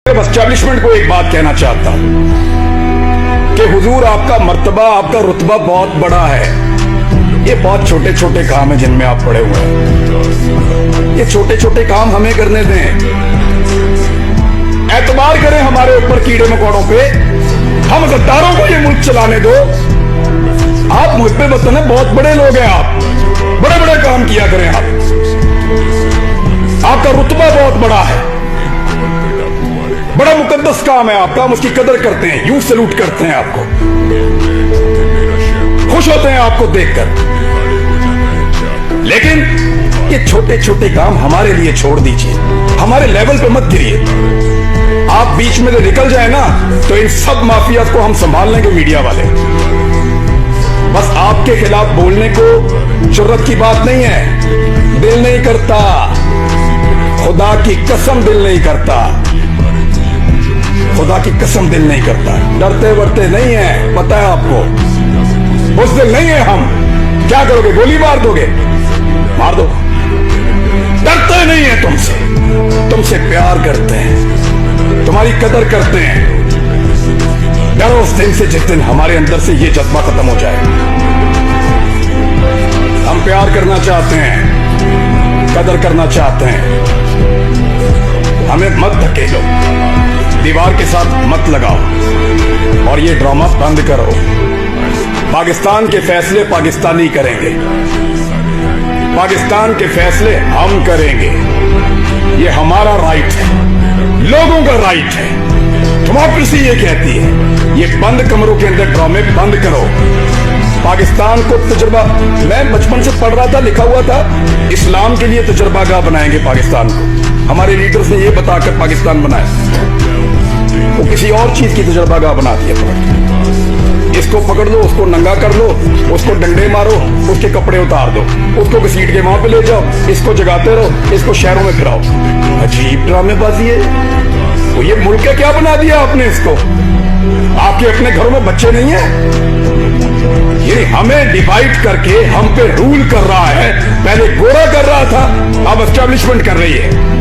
Establishment को एक बात कहना चाहता हूं कि हुजूर आपका मर्तबा, आपका रुतबा बहुत बड़ा है। ये बहुत छोटे छोटे काम है जिनमें आप पड़े हुए हैं। ये छोटे छोटे काम हमें करने दें। एतबार करें हमारे ऊपर कीड़े मकोड़ों पे। हम गद्दारों को ये मुल्क चलाने दो। आप मुझ पे वतन है, बहुत बड़े लोग हैं आप, बड़े बड़े काम किया करें आप। आपका रुतबा बहुत बड़ा है, बड़ा मुकद्दस काम है आपका। हम उसकी कदर करते हैं, यूं सैल्यूट करते हैं आपको, खुश होते हैं आपको देखकर। लेकिन ये छोटे छोटे काम हमारे लिए छोड़ दीजिए, हमारे लेवल पे मत गिरिए। आप बीच में से निकल जाए ना तो इन सब माफियात को हम संभाल लेंगे मीडिया वाले। बस आपके खिलाफ बोलने को जुर्रत की बात नहीं है, दिल नहीं करता, खुदा की कसम दिल नहीं करता, खुदा की कसम दिल नहीं करता। डरते वरते नहीं है, पता है आपको, बुज़दिल नहीं है हम। क्या करोगे, गोली मार दोगे, मार दो। डरते नहीं है तुमसे, तुमसे प्यार करते हैं, तुम्हारी कदर करते हैं। डरो उस दिन से जिस दिन हमारे अंदर से ये जज्बा खत्म हो जाए। हम प्यार करना चाहते हैं, कदर करना चाहते हैं। हमें मत धकेलो, दीवार के साथ मत लगाओ और ये ड्रामा बंद करो। पाकिस्तान के फैसले पाकिस्तानी करेंगे, पाकिस्तान के फैसले हम करेंगे। ये हमारा राइट है, लोगों का राइट है। डेमोक्रेसी ये कहती है। ये बंद कमरों के अंदर ड्रामे बंद करो। पाकिस्तान को तजुर्बा, मैं बचपन से पढ़ रहा था, लिखा हुआ था इस्लाम के लिए तजुर्बागाह बनाएंगे पाकिस्तान को। हमारे लीडर्स ने ये बताकर पाकिस्तान बनाया, वो किसी और चीज की तजुर्बागाह बना दिया। इसको पकड़ लो, उसको नंगा कर लो, उसको डंडे मारो, उसके कपड़े उतार दो, उसको घसीट के वहां पे ले जाओ, इसको जगाते रहो, इसको शहरों में फिराओ। अजीब ड्रामेबाजी है। वो ये मुल्क का क्या बना दिया आपने इसको? आपके अपने घरों में बच्चे नहीं है? ये हमें डिवाइड करके हम पे रूल कर रहा है। पहले गोरा कर रहा था, अब एस्टैब्लिशमेंट कर रही है।